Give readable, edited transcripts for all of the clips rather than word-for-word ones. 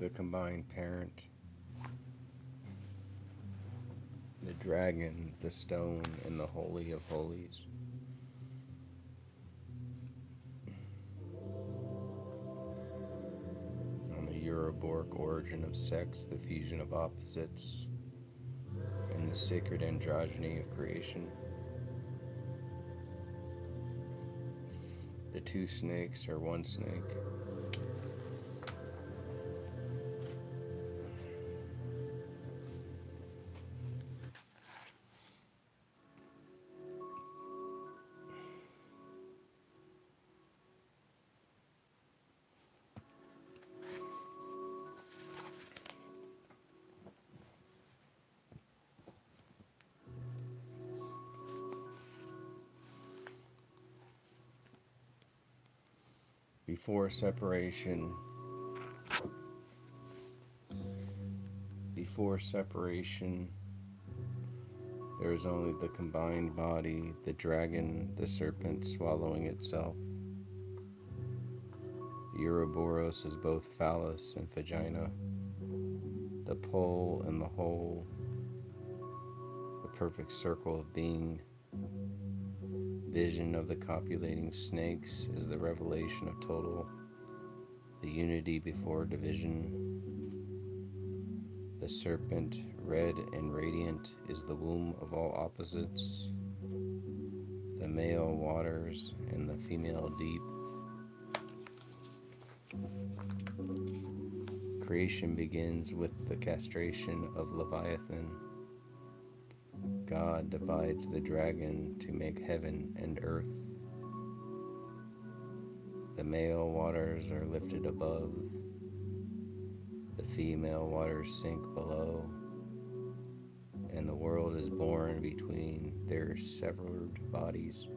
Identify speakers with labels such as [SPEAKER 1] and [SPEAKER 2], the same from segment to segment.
[SPEAKER 1] the combined parent, the dragon, the stone, and the Holy of Holies. On the Ouroboros origin of sex, the fusion of opposites, and the sacred androgyny of creation. The two snakes are one snake. Before separation, there is only the combined body, the dragon, the serpent swallowing itself. The Ouroboros is both phallus and vagina, the pole and the whole, the perfect circle of being. Vision of the copulating snakes is the revelation of total, the unity before division. The serpent, red and radiant, is the womb of all opposites, the male waters and the female deep. Creation begins with the castration of Leviathan. God divides the dragon to make heaven and earth. The male waters are lifted above, the female waters sink below, and the world is born between their severed bodies.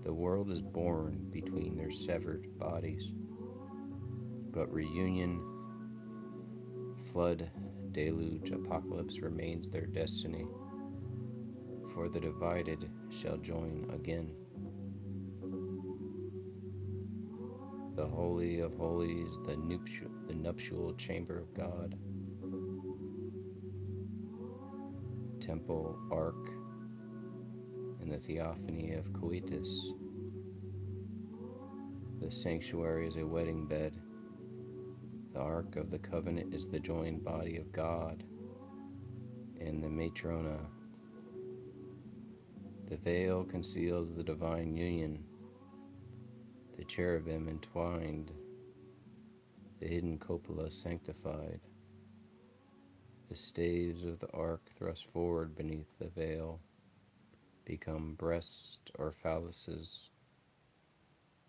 [SPEAKER 1] The world is born between their severed bodies, but reunion, flood, deluge, apocalypse remains their destiny, for the divided shall join again. The Holy of Holies, the nuptial chamber of God, temple, ark, and the theophany of coitus. The sanctuary is a wedding bed. The Ark of the Covenant is the joined body of God, and the Matrona. The veil conceals the divine union, the cherubim entwined, the hidden cupola sanctified. The staves of the ark thrust forward beneath the veil become breasts or phalluses,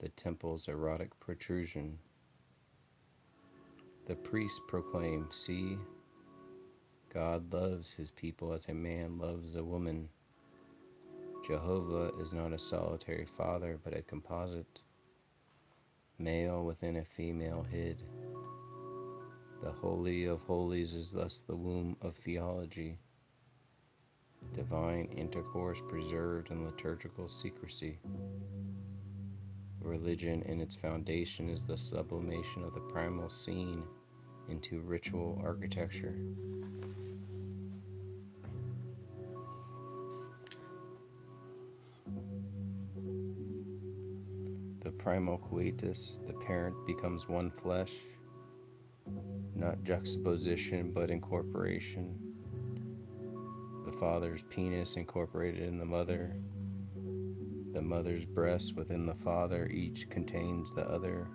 [SPEAKER 1] the temple's erotic protrusion. The priests proclaim, "See, God loves his people as a man loves a woman. Jehovah is not a solitary father, but a composite, male within a female hid. The Holy of Holies is thus the womb of theology, divine intercourse preserved in liturgical secrecy. Religion in its foundation is the sublimation of the primal scene into ritual architecture. The primal coitus, the parent, becomes one flesh, not juxtaposition but incorporation. The father's penis incorporated in the mother's breast within the father, each contains the other.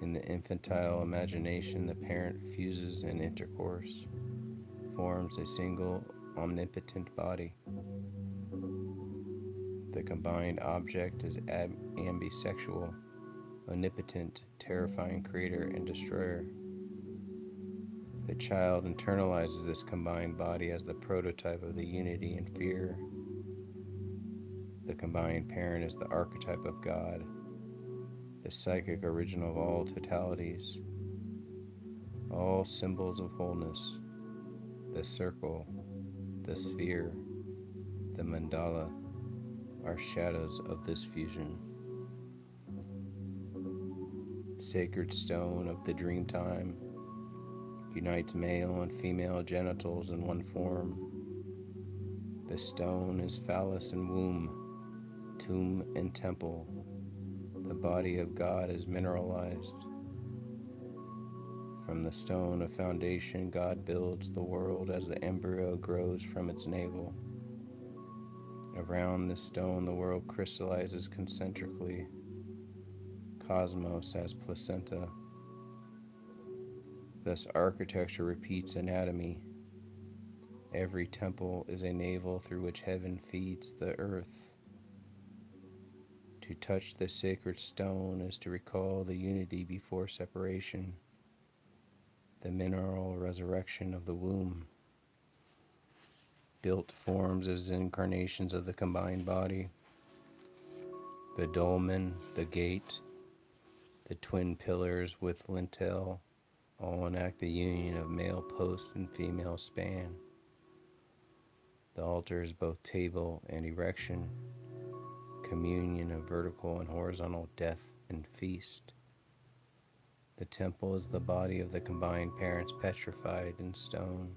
[SPEAKER 1] In the infantile imagination, the parent fuses in intercourse, forms a single omnipotent body. The combined object is ambisexual, omnipotent, terrifying creator and destroyer. The child internalizes this combined body as the prototype of the unity and fear. The combined parent is the archetype of God, the psychic original of all totalities, all symbols of wholeness. The circle, the sphere, the mandala are shadows of this fusion. sacred stone of the dreamtime unites male and female genitals in one form. The stone is phallus and womb, tomb and temple. The body of God is mineralized. From the stone of foundation, God builds the world as the embryo grows from its navel. Around the stone, the world crystallizes concentrically, cosmos as placenta. Thus, architecture repeats anatomy. Every temple is a navel through which heaven feeds the earth. To touch the sacred stone is to recall the unity before separation, the mineral resurrection of the womb, built forms as incarnations of the combined body. The dolmen, the gate, the twin pillars with lintel all enact the union of male post and female span. The altar is both table and erection, communion of vertical and horizontal death and feast. The temple is the body of the combined parents petrified in stone.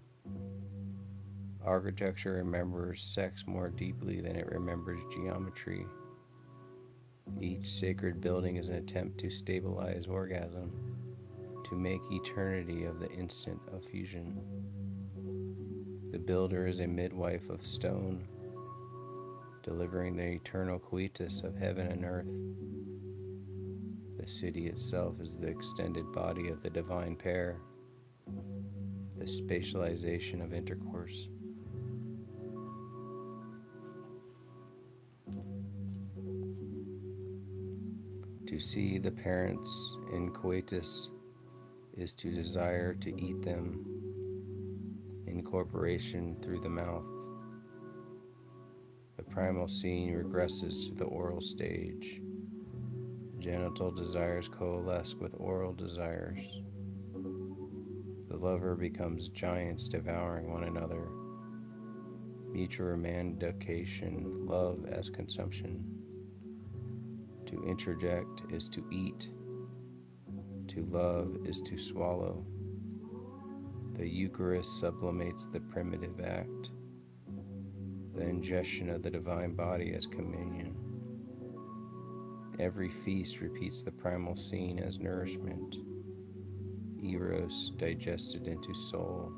[SPEAKER 1] Architecture remembers sex more deeply than it remembers geometry. Each sacred building is an attempt to stabilize orgasm, to make eternity of the instant of fusion. The builder is a midwife of stone, delivering the eternal coitus of heaven and earth. The city itself is the extended body of the divine pair, the spatialization of intercourse. To see the parents in coitus is to desire to eat them, incorporation through the mouth. The primal scene regresses to the oral stage. Genital desires coalesce with oral desires. The lover becomes giants devouring one another. Mutual remandication, love as consumption. To interject is to eat. To love is to swallow. The Eucharist sublimates the primitive act, the ingestion of the divine body as communion. Every feast repeats the primal scene as nourishment, eros digested into soul.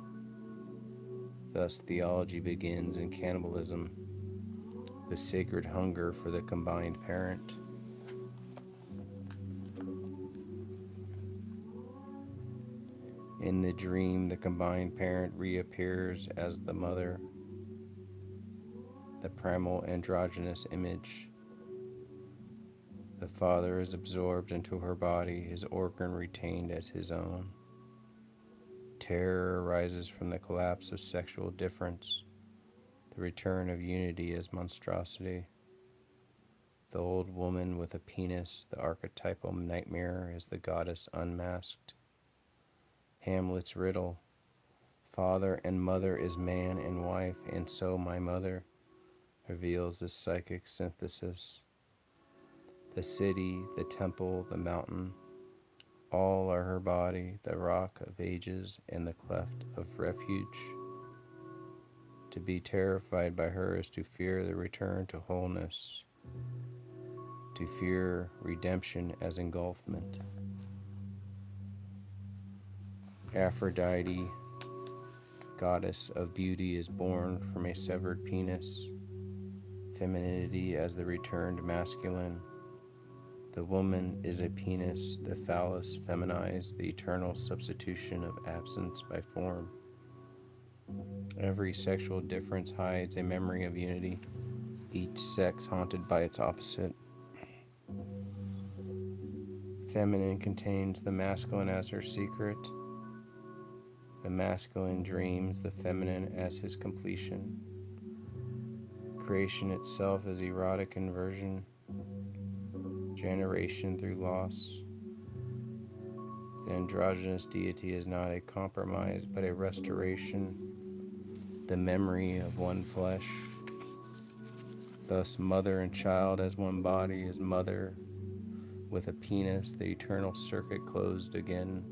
[SPEAKER 1] Thus theology begins in cannibalism, the sacred hunger for the combined parent. In the dream, the combined parent reappears as the mother, the primal androgynous image. The father is absorbed into her body, his organ retained as his own. Terror arises from the collapse of sexual difference, the return of unity as monstrosity. The old woman with a penis, the archetypal nightmare, is the goddess unmasked. Hamlet's riddle, father and mother is man and wife, and so my mother, reveals the psychic synthesis. The city, the temple, the mountain, all are her body, the rock of ages and the cleft of refuge. To be terrified by her is to fear the return to wholeness, to fear redemption as engulfment. Aphrodite, goddess of beauty, is born from a severed penis, femininity as the returned masculine. The woman is a penis, the phallus feminized, the eternal substitution of absence by form. Every sexual difference hides a memory of unity, each sex haunted by its opposite. Feminine contains the masculine as her secret. The masculine dreams the feminine as his completion. Creation itself is erotic inversion, generation through loss. The androgynous deity is not a compromise, but a restoration, the memory of one flesh. Thus, mother and child as one body is mother, with a penis, the eternal circuit closed again.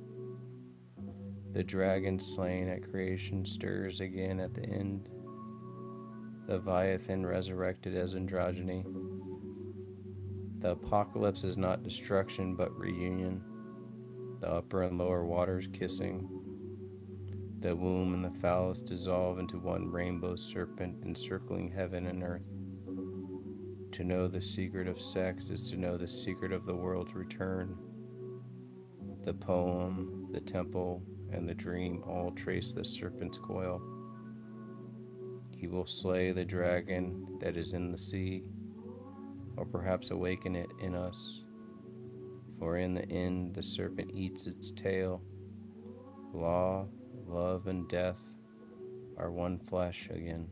[SPEAKER 1] The dragon slain at creation stirs again at the end. The Leviathan resurrected as androgyny. The apocalypse is not destruction but reunion. The upper and lower waters kissing. The womb and the phallus dissolve into one rainbow serpent encircling heaven and earth. To know the secret of sex is to know the secret of the world's return. The poem, the temple, and the dream all trace the serpent's coil. He will slay the dragon that is in the sea, or perhaps awaken it in us. For in the end the serpent eats its tail. Law, love, and death are one flesh again.